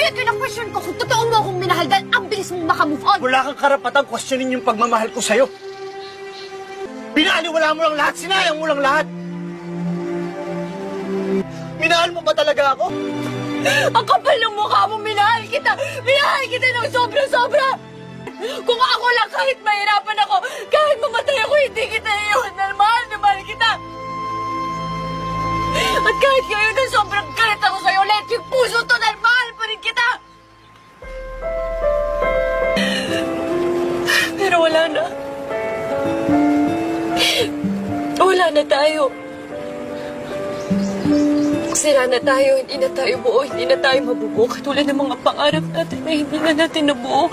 Ngayon, kina-question ko kung totoo mo akong minahal dahil ang bilis mong makamove on. Wala kang karapatang questionin yung pagmamahal ko sa'yo. Binaliwala mo lang lahat, sinayang mo lang lahat. Minahal mo ba talaga ako? Ang kapal ng mukha mo, minahal kita! Minahal kita ng sobra-sobra! Kung ako lang, kahit mahirapan ako, kahit mamatay ako, hindi kita iiwan na mahal na mahal kita! At kahit ngayon na sobrang galit ako sa'yo, let yung puso to dahil mahal pa rin kita! Pero wala na. Wala na tayo. Sira na tayo, hindi na tayo buo, hindi na tayo mabubuo. Katulad ng mga pangarap natin na hindi na natin nabuo.